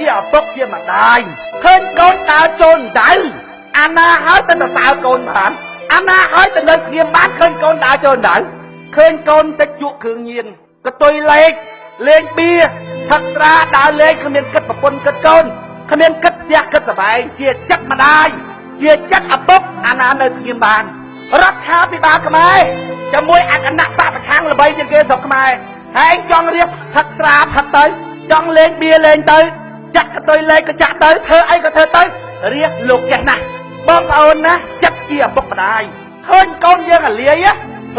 ជាឪពុកជាម្ដាយឃើញកូនដើរចូលដៅអាណាហើយទៅសើកូនបានអាណាហើយទៅនៅស្ងៀមបានឃើញកូនដើរចូលដៅឃើញកូនតិចជក់គ្រឿងញៀនកតុយលេងបៀថឹកត្រាដើរលេងគ្មានគិតប្រពន្ធគិតកូនគ្មានគិតផ្ទះគិតសបែងជាចិត្តម្ដាយជាចិត្តឪពុកអាណានៅស្ងៀមបានរដ្ឋាភិបាលខ្មែរជាមួយអគណៈបកប្រឆាំងល្បីជាងគេស្រុកខ្មែរហើយចង់រៀបផឹកស្រាផឹកទៅចង់លេងបៀលេងទៅចាក់កតុយលេងក៏ចាក់ទៅធ្វើអីក៏ធ្វើទៅរៀបលោកចេះណាស់បងប្អូនណាចិត្តជាឪពុកម្ដាយឃើញកូនយើងអាលាយ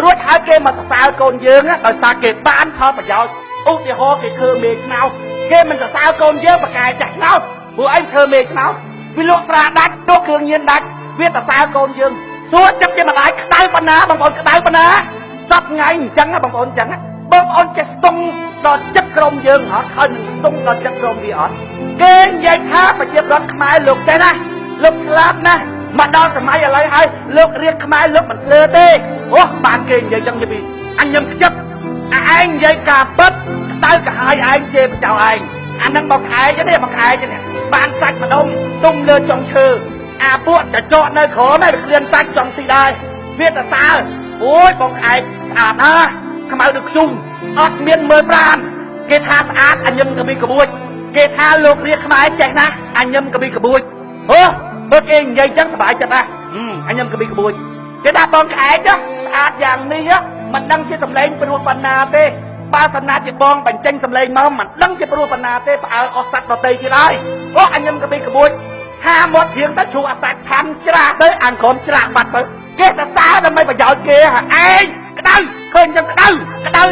រួចហើយគេមកសរសើរកូនយើងដោយសារគេបានផលប្រយោជន៍ឧទាហរណ៍គេធ្វើមេឆ្នោតគេមិនសរសើរកូនយើងប្រកែចាស់ឆ្នោតព្រោះអីធ្វើមេឆ្នោតវាលក់ស្រាដាច់ទុកគ្រឿងញៀនដាច់វាសរសើរកូនយើងសួរចិត្តជាម្ដាយក្តៅប៉ុណ្ណាបងប្អូនក្តៅប៉ុណ្ណាសប្ថ្ងៃអញ្ចឹងបងប្អូនអញ្ចឹងបងប្អូនចេះស្ទង់ដល់ចិត្តក្រុមយើងអត់ហើយមិនស្ទង់ដល់ចិត្តក្រុមវាអត់គេនិយាយថាប្រជាប្រដ្ឋខ្មែរលោកចេះណាលោកស្លាប់ណាមកដល់សម័យឥឡូវហើយលោករៀបខ្មែរលោកមិនលើទេអូបានគេនិយាយចឹងយីអញញឹមខ្ជិបឯងនិយាយការពិតក្តៅកាហាយឯងជេរបចៅឯងអានឹងបងឯងនេះបងឯងនេះបានសាច់ម្ដុំទុំលើចុងឈើអាពួកចចកនៅក្រោមឯងគ្លៀនសាច់ចង់ស៊ីដែរវាទៅសើអូយបងឯងស្អាតណាស់ខ្មៅដូចខ្ជុំអត់មានមើលប្រានគេថាស្អាតអញញឹមកប៊ីក្បួចគេថាលោករាជខ្មែរចេះណាស់អញញឹមកប៊ីក្បួចអូបើគេនិយាយចឹងសប្បាយចិត្តណាស់អញញឹមកប៊ីក្បួចគេថាបងឯងស្អាតយ៉ាងនេះមិនដឹងជាសម្លេងព្រោះបណ្ណាទេបើសណាជាបងបញ្ចេញសម្លេងមកមិនដឹងជាព្រោះបណ្ណាទេផ្អើលអស់សัตว์ដតីទៀតហើយអូអញញឹមកប៊ីក្បួចហាមាត់ធៀងទៅជួអាសាច់ផាន់ច្រាស់ទៅអានក្រុមច្រាស់បាត់ទៅគេទៅសើដើម្បីប្រយោជន៍គេហ่าឯងក្តៅឃើញចឹងក្តៅ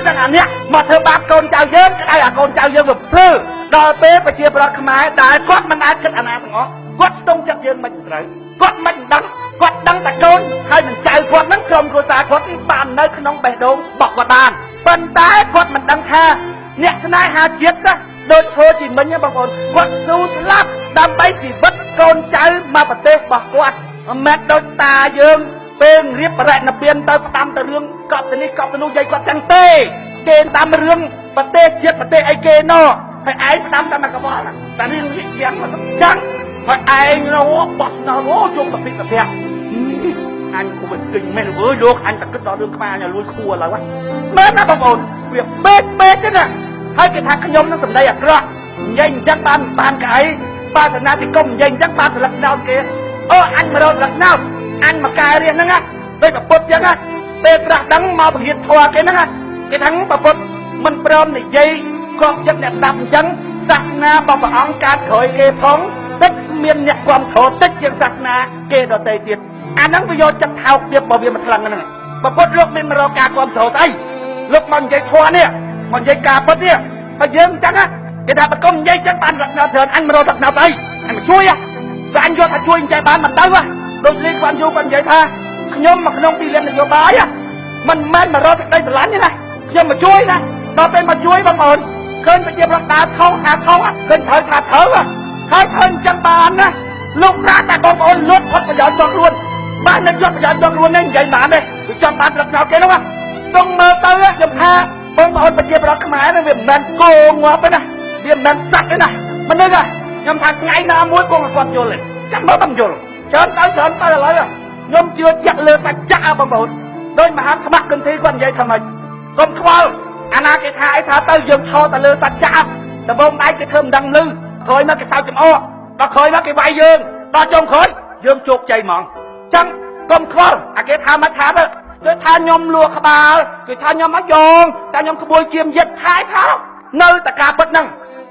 ទាំងអានេះមកធ្វើបាបកូនចៅយើងក្តៅអាកូនចៅយើងទៅធ្វើដល់ពេលប្រជាប្រដ្ឋខ្មែរដែលគាត់មិនអាចគិតអាណាទាំងអស់គាត់ស្ទង់ចិត្តយើងមិនត្រូវគាត់មិនដឹងគាត់ដឹងតែកូនហើយនឹងចៅគាត់នឹងក្រុមគ្រួសារគាត់បាននៅក្នុងបេះដូងរបស់គាត់បានប៉ុន្តែគាត់មិនដឹងថាអ្នកស្នេហាជាតិណាដូចធ្វើជាមិញបងប្អូនគាត់ស៊ូស្លាប់ដើម្បីជីវិតកូនចៅមកប្រទេសរបស់គាត់មិនមែនដូចតាយើងពេលរៀបបរិណិព្វានទៅផ្ដាំទៅរឿងកប់ទៅនេះកប់ទៅនោះយាយគាត់ចឹងទេគេតាមរឿងប្រទេសជាតិប្រទេសអីគេណោះហើយឯងផ្ដាំតែមកកបល់តែរឿងវិជ្ជាគាត់ចឹងហើយឯងនោះបោះណោជុំប្រភេទប្រភេទអញគួរទិញមែនអើយលោកអញតែគិតដល់រឿងខ្មែរអញលួយខួរឡើយមែនណាបងប្អូនវាពេកទេណាហើយគេថាខ្ញុំនឹងសម្ដីអាក្រក់និយាយអញ្ចឹងបានក្អីបាសនាទីគុំនិយាយអញ្ចឹងបានស្លឹកណោតគេអូអញមករកស្លឹកណោតអញមកកែរៀនហ្នឹងណាដូចប្រពុតចឹងណាពេលប្រាស់ដឹងមកបង្រៀនធម៌គេហ្នឹងណាគេថាប្រពុតមិនព្រមនិយាយគប់ចិត្តអ្នកស្ដាប់អញ្ចឹងសាសនារបស់ព្រះអង្គកើតក្រោយគេផងតិចមានអ្នកគ្រប់គ្រងតិចជាងសាសនាគេដទៃទៀតអាហ្នឹងវាយកចិត្តថោកទៀតបើវាមិនខ្លាំងហ្នឹងប្រពុតលោកមានមករកការគ្រប់គ្រងស្អីលោកមកនិយាយធម៌នេះមកនិយាយការពិតនេះហើយយើងអញ្ចឹងណាគេថាបកុំនិយាយចឹងបានរកណៅច្រើនអញមករកណៅស្អីអញមកជួយតែអញយកថាជួយអញ្ចឹងបានមិនទៅដូចលីគាត់យូរគាត់និយាយថាខ្ញុំមកក្នុងទីលាននយោបាយមិនមែនមករកទឹកដីស្រឡាញ់ទេណាខ្ញុំមកជួយណាដល់ពេលមកជួយបងប្អូនឃើញប្រជាប្រដ្ឋដើរថោកថាថោកឃើញត្រូវថាត្រូវហើយឃើញចឹងបានណាលោកប្រាតែបងប្អូនលួចផុតប្រយោជន៍ចង់ខ្លួនបាននឹងយកប្រយោជន៍ចង់ខ្លួននេះនិយាយបានទេវាចាំបានរកណៅគេនោះស្ទង់មើលទៅខ្ញុំថាបងប្អូនប្រជាប្រដ្ឋខ្មែរនេះវាមិនមែនគោងាប់ទេណាវាមិនមែនសត្វទេណាមនុស្សខ្ញុំថាថ្ងៃណាមួយគង់គាត់យល់ទេចាំមើលមិនយល់ច្រើនទៅឥឡូវខ្ញុំជឿជាក់លើសច្ចៈបងប្អូនដោយមហាថ្មគន្ធីគាត់និយាយថាម៉េចកុំខ្វល់អាណាគេថាអីថាទៅយើងឈរទៅលើសច្ចៈដំបូងដៃគេធ្វើមិនដឹងលឺក្រោយមកគេសើចចំអកដល់ក្រោយមកគេវាយយើងដល់ចុងក្រោយយើងជោគជ័យហ្មងចឹងកុំខ្វល់អាគេថាមកថាទៅគេថាខ្ញុំលួក្បាលគេថាខ្ញុំមកយងតែខ្ញុំក្បួយជាមយិតថាយថានៅតែការពិតហ្នឹង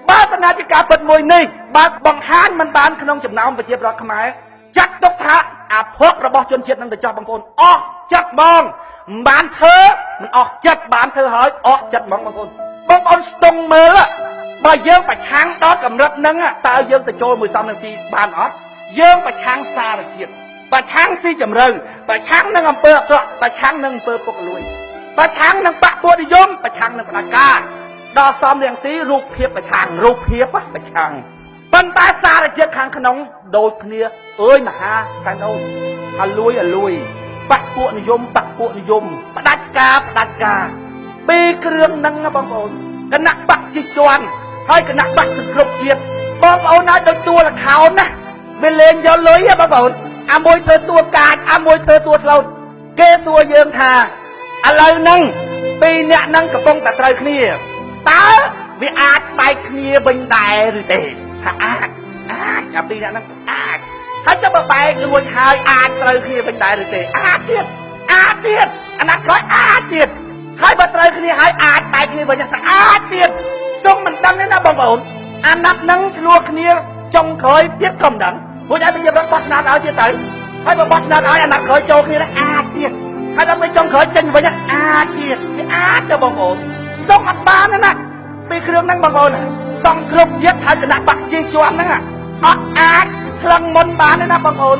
បើស្នាជាការពិតមួយនេះបើបង្ហាញមិនបានក្នុងចំណោមប្រជាប្រដ្ឋខ្មែរចាត់ទុកថាអាភ័ព្វរបស់ជនជាតិនឹងទៅចោះបងប្អូនអស់ចិត្តបងមិនបានធ្វើមិនអស់ចិត្តបានធ្វើហើយអស់ចិត្តបងប្អូនស្ទង់មើលបើយើងប្រឆាំងដល់កម្រិតហ្នឹងតើយើងទៅចូលមួយសំនឹងទីបានអត់យើងប្រឆាំងសារជាតិប្រឆាំងស៊ីជម្រៅប្រឆាំងនឹងអំពើអាក្រក់ប្រឆាំងនឹងអំពើពុករលួយប្រឆាំងនឹងបកពួកនិយមប្រឆាំងនឹងផ្ដាច់ការដល់សំរៀងស៊ីរូបភាពប្រឆាំងរូបភាពប្រឆាំងប៉ុន្តែសារជាតិខាងក្នុងដូចគ្នាអើយមហាខាងនោះអាលួយបកពួកនិយមផ្ដាច់ការពីរគ្រឿងហ្នឹងបងប្អូនគណៈបកជីជន់ហើយគណៈបកសង្គ្រោះជាតិ បងប្អូនអាចទៅតួលខោណាវាលេងយកលុយបងប្អូនអាមួយធ្វើតួកាចអាមួយធ្វើតួស្លូតគេសួរយើងថាឥឡូវហ្នឹងពីរអ្នកហ្នឹងកំពុងតែត្រូវគ្នាតើវាអាចបែកគ្នាវិញដែរឬទេថាអាចអាពីរអ្នកហ្នឹងអាចហើយទៅបើបែកលួចហើយអាចត្រូវគ្នាវិញដែរឬទេអាចទៀតអាណាត់ក្រោយអាចទៀតហើយបើត្រូវគ្នាហើយអាចបែកគ្នាវិញថាអាចទៀតចង់មិនដឹងទេណាបងប្អូនអាណត្តិហ្នឹងឆ្លោះគ្នាចុងក្រោយទៀតក៏មិនដឹងព្រោះតែយើងរត់បោះឆ្នោតឲ្យទៀតទៅហើយបើបោះឆ្នោតឲ្យអាណត្តិក្រោយចូលគ្នាអាចទៀតហើយដល់ពេលចុងក្រោយចេញវិញអាចទៀតវាអាចទៅបងប្អូនចង់អត់បានណាពីគ្រឿងហ្នឹងបងប្អូនចង់គ្រប់ជាតិហើយគណៈបកជាងជាប់ហ្នឹងអត់អាចថ្លឹងមុនបានទេណាបងប្អូន